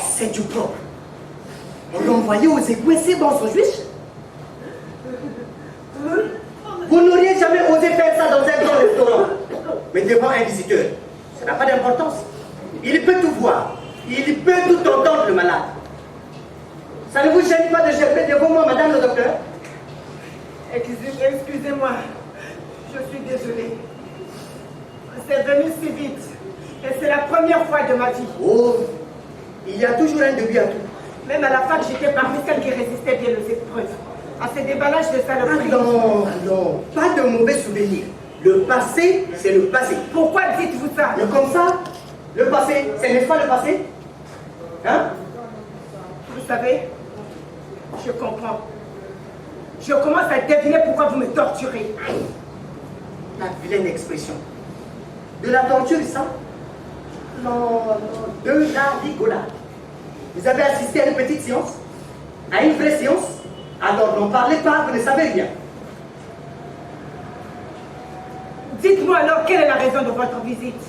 C'est du propre. On l'a envoyé aux égouts, c'est bon, son juif. Vous n'auriez jamais osé faire ça dans un grand restaurant. Mais devant un visiteur, ça n'a pas d'importance. Il peut tout voir. Il peut tout entendre, le malade. Ça ne vous gêne pas de gerber devant moi, madame le docteur? Excusez-moi. Je suis désolée. C'est venu si vite. Et c'est la première fois de ma vie. Oh, il y a toujours un début à tout. Même à la fac, j'étais parmi celles qui résistaient bien aux épreuves. À ces déballages de saloperies. Non, non, pas de mauvais souvenirs. Le passé, c'est le passé. Pourquoi dites-vous ça? Et comme ça, le passé, c'est n'est-ce pas le passé? Hein? Vous savez, je comprends. Je commence à deviner pourquoi vous me torturez. La vilaine expression. De la torture, ça? Non, non, de la rigolade. Vous avez assisté à une petite séance? À une vraie séance? Alors n'en parlez pas, vous ne savez rien. Dites-moi alors, quelle est la raison de votre visite?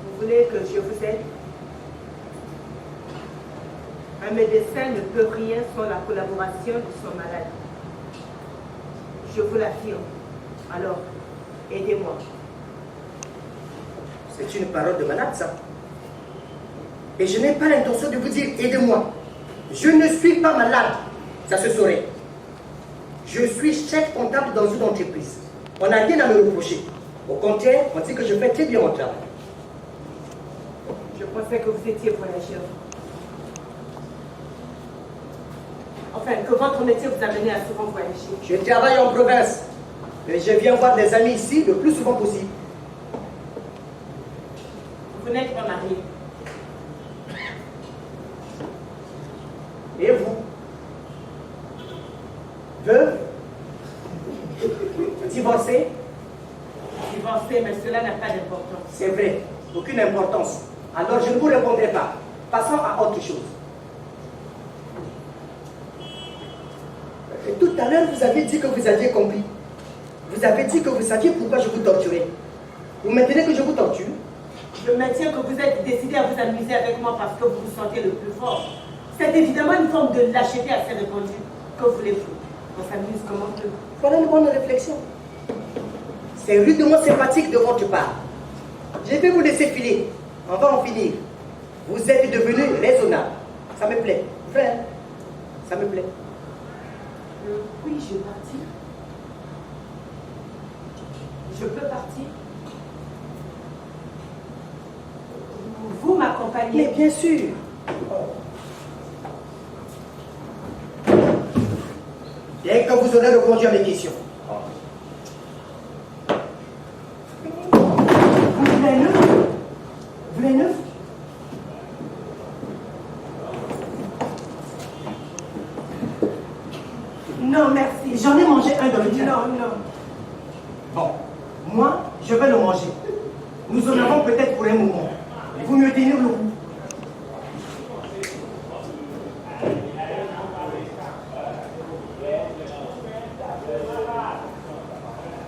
Vous voulez que je vous aide? Un médecin ne peut rien sans la collaboration de son malade. Je vous l'affirme. Alors, aidez-moi. C'est une parole de malade, ça. Et je n'ai pas l'intention de vous dire aidez-moi. Je ne suis pas malade. Ça se saurait. Je suis chef comptable dans une entreprise. On n'a rien à me reprocher. Au contraire, on dit que je fais très bien mon travail. Je pensais que vous étiez voyageur. Enfin, que votre métier vous a mené à souvent voyager. Je travaille en province. Et je viens voir des amis ici le plus souvent possible. Vous n'êtes pas marié. Et vous? Veuve? Divorcé? Divorcé, mais cela n'a pas d'importance. C'est vrai, aucune importance. Alors je ne vous répondrai pas. Passons à autre chose. Et tout à l'heure, vous avez dit que vous aviez compris. Vous avez dit que vous saviez pourquoi je vous torturais. Vous maintenez que je vous torture? Je maintiens que vous êtes décidé à vous amuser avec moi parce que vous vous sentez le plus fort. C'est évidemment une forme de lâcheté assez répandue. Que voulez-vous? On s'amuse comme on peut. Voilà une bonne réflexion. C'est rudement sympathique de votre part. Je vais vous laisser filer. On va en finir. Vous êtes devenu raisonnable. Ça me plaît. Frère, ça me plaît. Puis-je partir? Je peux partir? Vous m'accompagnez? Mais bien sûr. Dès que vous aurez répondu à mes questions. Vous voulez un œuf? Vous voulez un œuf? Non, merci. J'en ai mangé un dans le tien. Non, non. Bon, moi, je vais le manger. Nous en avons peut-être pour un moment. Il vaut mieux tenir le coup.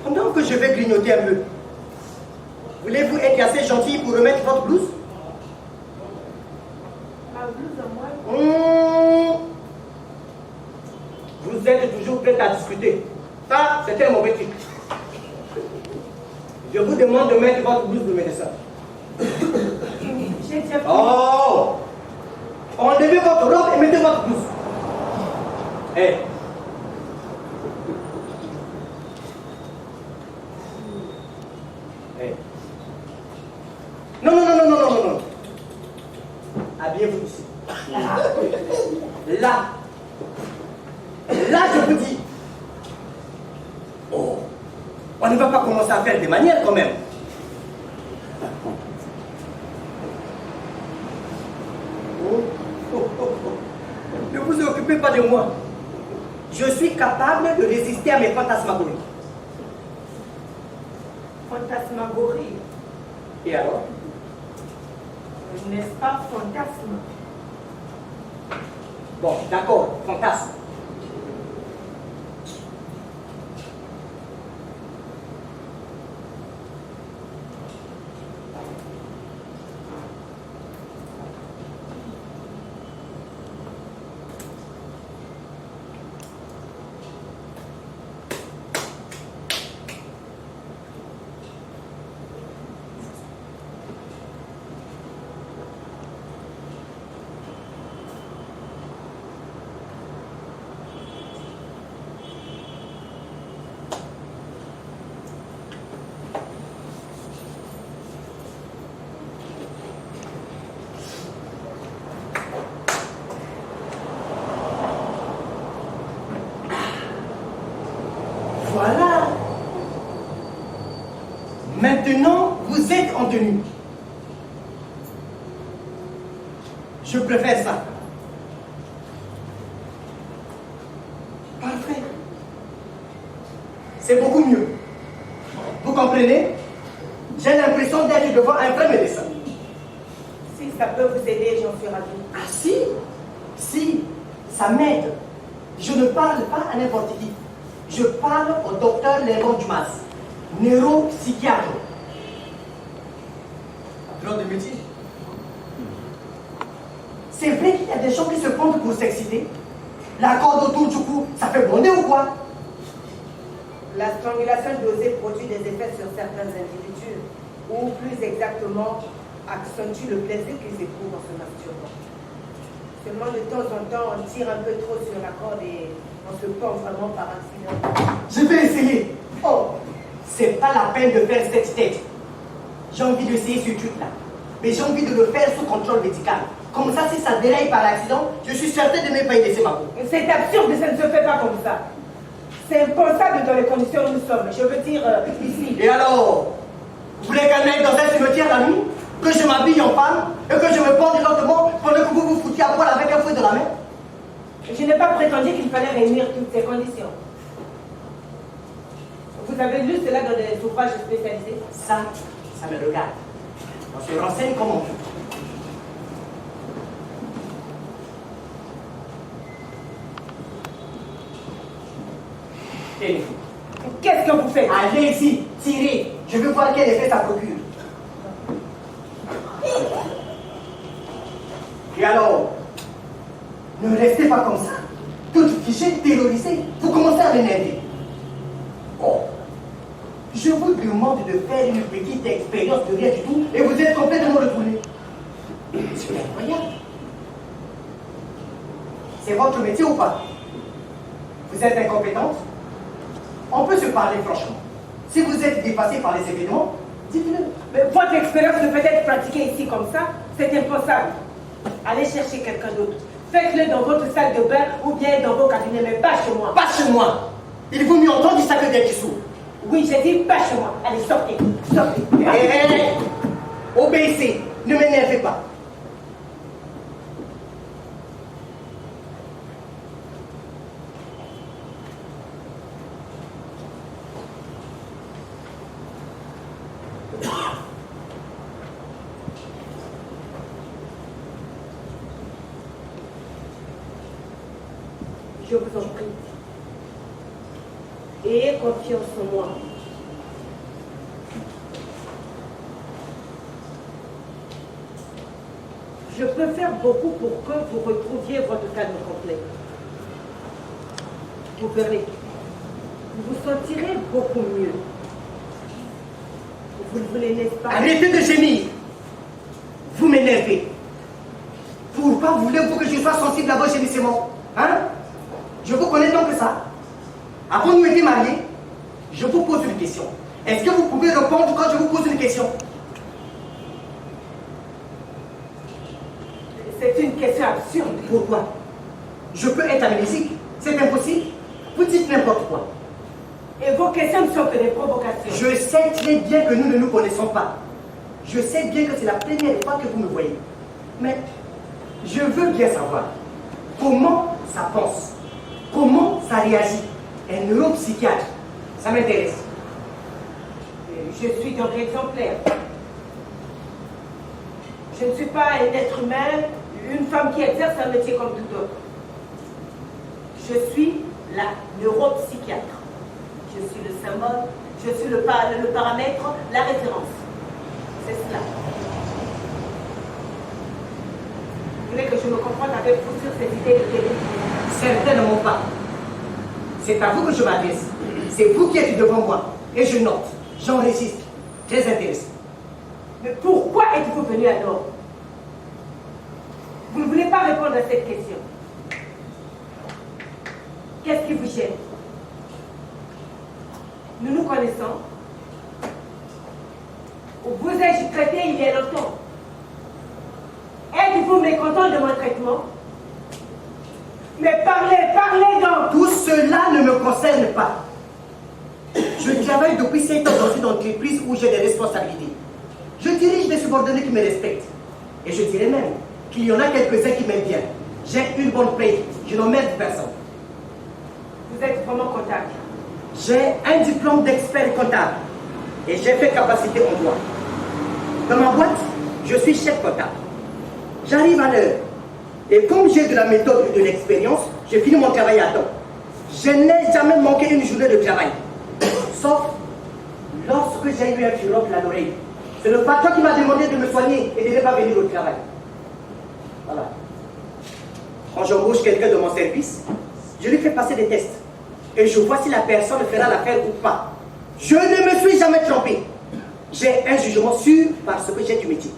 Pendant que je vais grignoter un peu, voulez-vous être assez gentil pour remettre votre blouse? Ma blouse à moi? Vous êtes toujours prêt à discuter. Ça, c'était un mauvais truc. Je vous demande de mettre votre blouse de médecin. J'ai déjà... Oh! Enlevez votre robe et mettez votre blouse. Hé! Hé! Non, non, non, non, non, non, non. Habillez-vous ici. Là. Là, je vous dis. Oh! On ne va pas commencer à faire des manières quand même. Ne vous occupez pas de moi. Je suis capable de résister à mes fantasmagories. Fantasmagorie. Et alors? N'est-ce pas fantasme? Bon, d'accord, fantasme. Voilà. Maintenant, vous êtes en tenue. Je préfère ça. Parfait. C'est beaucoup mieux. Vous comprenez? J'ai l'impression d'être devant un vrai médecin. Si ça peut vous aider, j'en suis ravie. Ah si? Si, ça m'aide. Je ne parle pas à n'importe qui. Je parle au docteur Léon Dumas, neuropsychiatre. Drôle de métier. C'est vrai qu'il y a des gens qui se prennent pour s'exciter. La corde autour du cou, ça fait bonder ou quoi? La strangulation dosée produit des effets sur certains individus, ou plus exactement, accentue le plaisir qu'ils éprouvent en se masturbant. Seulement de temps en temps, on tire un peu trop sur la corde et on se pend vraiment par accident. Je vais essayer. Oh, c'est pas la peine de faire cette tête. J'ai envie d'essayer ce truc-là. Mais j'ai envie de le faire sous contrôle médical. Comme ça, si ça déraille par accident, je suis certain de ne pas y laisser ma peau. C'est absurde, ça ne se fait pas comme ça. C'est impensable dans les conditions où nous sommes. Je veux dire, ici. Et alors, vous voulez qu'un aille dans un cimetière la nuit? Que je m'habille en femme et que je me porte lentement pendant que vous vous foutiez à poil avec un fouet de la main? Je n'ai pas prétendu qu'il fallait réunir toutes ces conditions. Vous avez lu cela dans des ouvrages spécialisés? Ça me regarde. On se renseigne comme on peut. Tenez. Qu'est-ce que vous faites? Allez-y, tirez. Je veux voir quel effet ça procure. Et alors, ne restez pas comme ça. Tout fiché, terrorisé. Vous commencez à m'énerver. Oh, je vous demande de faire une petite expérience de rien du tout et vous êtes complètement retourné. C'est incroyable. C'est votre métier ou pas? Vous êtes incompétente? On peut se parler franchement. Si vous êtes dépassé par les événements, dites-le. Mais votre expérience ne peut être pratiquée ici comme ça. C'est impossible. Allez chercher quelqu'un d'autre. Faites-le dans votre salle de bain ou bien dans vos cabinets, mais pas chez moi. Pas chez moi. Il vaut mieux entendre du sacré des dessous. Oui, j'ai dit pas chez moi. Allez, sortez. Sortez. Obéissez. Ne m'énervez pas. Je vous en prie. Ayez confiance en moi. Je peux faire beaucoup pour que vous retrouviez votre calme complet. Vous verrez. Vous vous sentirez beaucoup mieux. Vous le voulez, n'est-ce pas? Arrêtez de gémir. Vous m'énervez. Pourquoi voulez-vous que je sois sensible à vos gémissements? Hein? Je vous connais tant que ça. Avant de nous être mariés, je vous pose une question. Est-ce que vous pouvez répondre quand je vous pose une question? C'est une question absurde. Pourquoi? Je peux être amnésique. C'est impossible. Vous dites n'importe quoi. Et vos questions ne sont que des provocations. Je sais très bien que nous ne nous connaissons pas. Je sais bien que c'est la première fois que vous me voyez. Mais je veux bien savoir comment ça pense, comment ça réagit. Un neuropsychiatre, ça m'intéresse. Je suis donc exemplaire. Je ne suis pas un être humain, une femme qui exerce un métier comme tout autre. Je suis la neuropsychiatre. Je suis le symbole, je suis le paramètre, la référence. C'est cela. Vous voulez que je me confronte avec vous sur cette idée de télé? Certainement pas. C'est à vous que je m'adresse. C'est vous qui êtes devant moi. Et je note, j'enregistre. Très intéressant. Mais pourquoi êtes-vous venu alors? Vous ne voulez pas répondre à cette question. Qu'est-ce qui vous gêne? Nous nous connaissons. Vous ai-je traité il y a longtemps? Êtes-vous mécontent de mon traitement? Mais parlez, parlez donc! Tout cela ne me concerne pas. Je travaille depuis 7 ans dans une entreprise où j'ai des responsabilités. Je dirige des subordonnés qui me respectent. Et je dirais même qu'il y en a quelques-uns qui m'aiment bien. J'ai une bonne paye, je n'emmerde personne. Vous êtes vraiment comptable? J'ai un diplôme d'expert comptable et j'ai fait capacité en droit. Dans ma boîte, je suis chef comptable. J'arrive à l'heure. Et comme j'ai de la méthode et de l'expérience, je finis mon travail à temps. Je n'ai jamais manqué une journée de travail. Sauf lorsque j'ai eu un fureur à l'oreille. C'est le patron qui m'a demandé de me soigner et de ne pas venir au travail. Voilà. Quand j'embauche quelqu'un de mon service, je lui fais passer des tests. Et je vois si la personne fera l'affaire ou pas. Je ne me suis jamais trompé. J'ai un jugement sûr parce que j'ai du métier.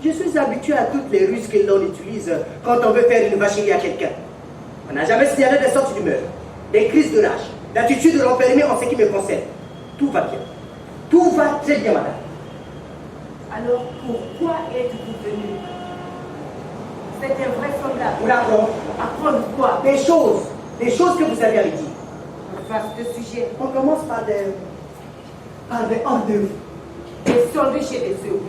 Je suis habitué à toutes les ruses que l'on utilise quand on veut faire une vacherie à quelqu'un. On n'a jamais signalé des sortes d'humeur, des crises de rage, l'attitude de l'enfermé en ce qui me concerne. Tout va bien. Tout va très bien, madame. Alors, pourquoi êtes-vous venu? C'est invraisemblable. Pour apprendre. Apprendre quoi? Des choses que vous avez à me dire. Vaste sujet. On commence par des hors d'œuvre. Des sandwichs et des œufs.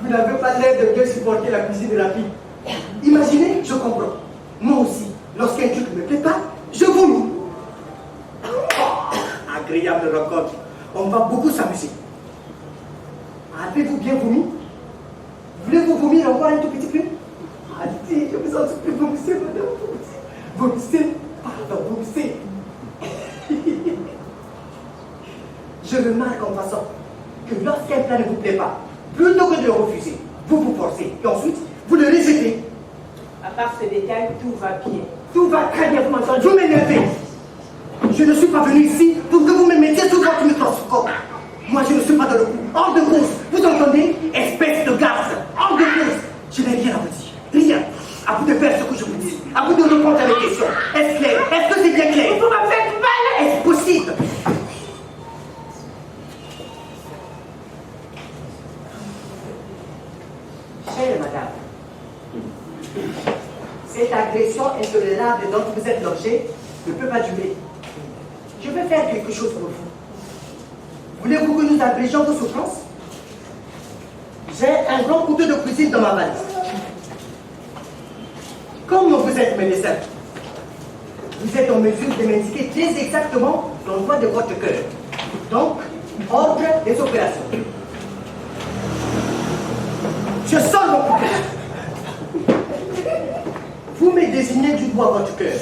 Vous n'avez pas l'air de bien supporter la cuisine rapide. Imaginez, je comprends. Moi aussi, lorsqu'un truc ne me plaît pas, je vomis. Agréable rencontre. On va beaucoup s'amuser. Avez-vous bien vomi? Voulez-vous vomir encore un tout petit peu? Allez, je me sens tout plus vomissez, madame. Vomissez. Pardon, vomissez. Je remarque en passant que lorsqu'un plat ne vous plaît pas, plutôt que de le refuser, vous vous forcez et ensuite vous le rejetez. À part ce détail, tout va bien. Tout va très bien, vous m'entendez? Vous m'énervez. Je ne suis pas venu ici pour que vous me mettiez sous votre microscope. Moi, je ne suis pas dans le coup. Hors de cause. Vous entendez? Espèce de garce. Hors de cause. Je n'ai rien à vous dire. Rien. À vous de faire ce que je vous dis. À vous de répondre à mes questions. Est-ce clair? Est-ce que c'est bien clair? Vous me faites mal! Est-ce possible? Chère madame, cette agression intolérable dont vous êtes l'objet ne peut pas durer. Je vais faire quelque chose pour vous. Voulez-vous que nous abrégions vos souffrances? J'ai un grand couteau de cuisine dans ma valise. Comme vous êtes médecin, vous êtes en mesure de m'indiquer très exactement l'endroit de votre cœur. Donc, ordre des opérations. Je sors mon couteau. Vous me désignez du doigt votre cœur.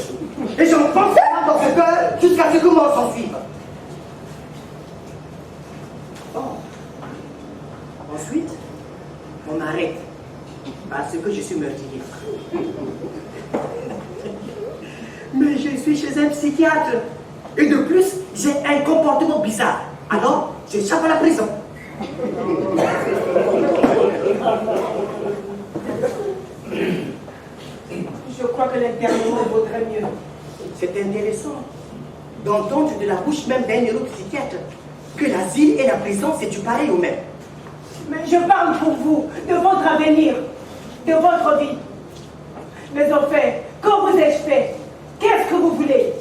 Et je me pense dans ce cœur jusqu'à ce que moi s'en suive. Bon. Ensuite, on m'arrête parce que je suis meurtrier. Mais je suis chez un psychiatre. Et de plus, j'ai un comportement bizarre. Alors, j'échappe à la prison. Je crois que l'internement vaudrait mieux. C'est intéressant d'entendre de la bouche même d'un neuropsychiatre que l'asile et la prison, c'est du pareil au même. Mais je parle pour vous, de votre avenir, de votre vie. Mais enfin, quand vous ai-je fait? Qu'est-ce que vous voulez?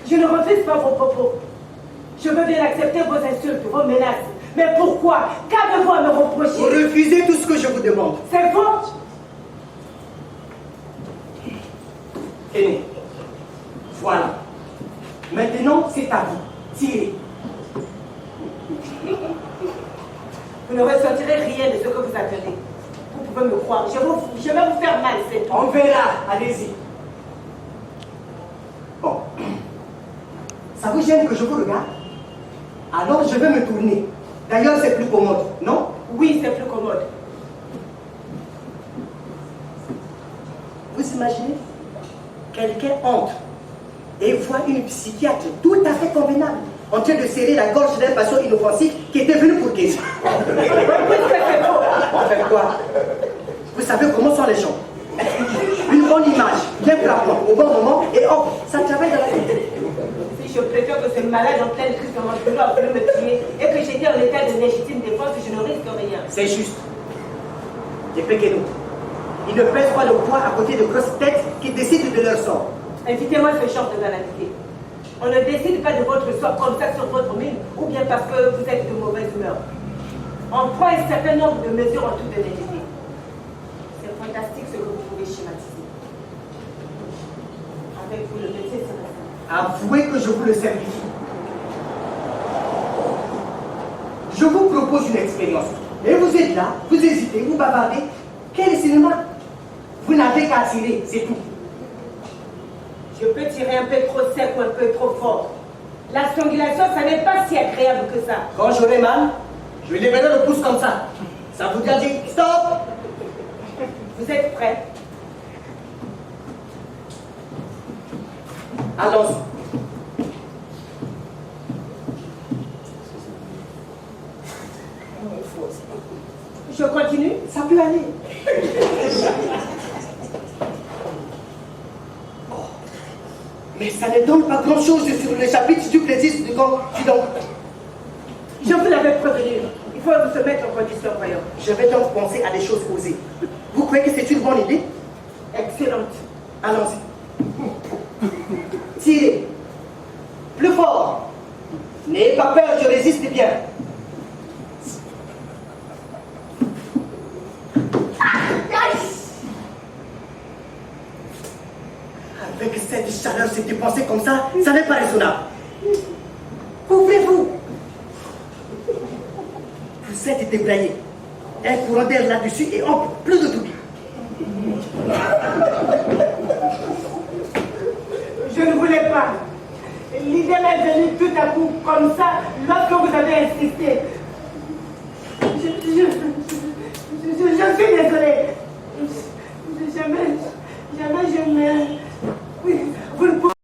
Je ne refuse pas vos propos. Je veux bien accepter vos insultes, vos menaces. Mais pourquoi? Qu'avez-vous à me reprocher? Vous refusez tout ce que je vous demande. C'est faux. Tenez. Voilà. Maintenant, c'est à vous. Tirez. Vous ne ressentirez rien de ce que vous attendez. Vous pouvez me croire. Je vais vous faire mal, c'est tout. On verra. Allez-y. Bon. Ça vous gêne que je vous regarde? Alors je vais me tourner. D'ailleurs, c'est plus commode, non? Oui, c'est plus commode. Vous imaginez? Quelqu'un entre et voit une psychiatre tout à fait convenable en train de serrer la gorge d'un patient inoffensif qui était venu pour guérir. Enfin quoi? Vous savez comment sont les gens? Une bonne image, bien frappante, au bon moment, et hop, ça travaille dans la tête. Si je préfère que ce malade en pleine crise de mon boulot a voulu me tuer et que j'étais en état de légitime défense, je ne risque rien. C'est juste. Des pequeños. Ils ne pèsent pas le poids à côté de grosses têtes qui décident de leur sort. Invitez-moi ce genre de banalité. On ne décide pas de votre sort comme ça sur votre mine, ou bien parce que vous êtes de mauvaise humeur. On prend un certain nombre de mesures en toute honnêteté. C'est fantastique ce que vous pouvez schématiser. Avec vous, le métier sera ça. Avouez que je vous le simplifie. Je vous propose une expérience. Et vous êtes là, vous hésitez, vous bavardez. Quel est le cinéma? Vous n'avez qu'à tirer, c'est tout. Je peux tirer un peu trop sec ou un peu trop fort. La strangulation, ça n'est pas si agréable que ça. Quand j'aurai mal, je lèverai le pouce comme ça. Ça vous dit stop. Vous êtes prêts? Allons-y. Je continue? Ça peut aller. Oh. Mais ça ne donne pas grand-chose sur le chapitre du plaisir du corps. Dis donc. Je vous l'avais prévenu. Il faut se mettre en condition, voyons. Je vais donc penser à des choses osées. Vous croyez que c'est une bonne idée? Excellente. Allons-y. Tirez. Plus fort. N'ayez pas peur, je résiste bien. Avec cette chaleur, se dépenser comme ça n'est pas raisonnable. Ouvrez-vous. Vous êtes débraillé. Un courant d'air là-dessus et hop, plus de tout. Je ne voulais pas. L'idée m'est venue tout à coup, comme ça, lorsque vous avez insisté. Je suis désolée. Jamais je me... Oui, vous ne pouvez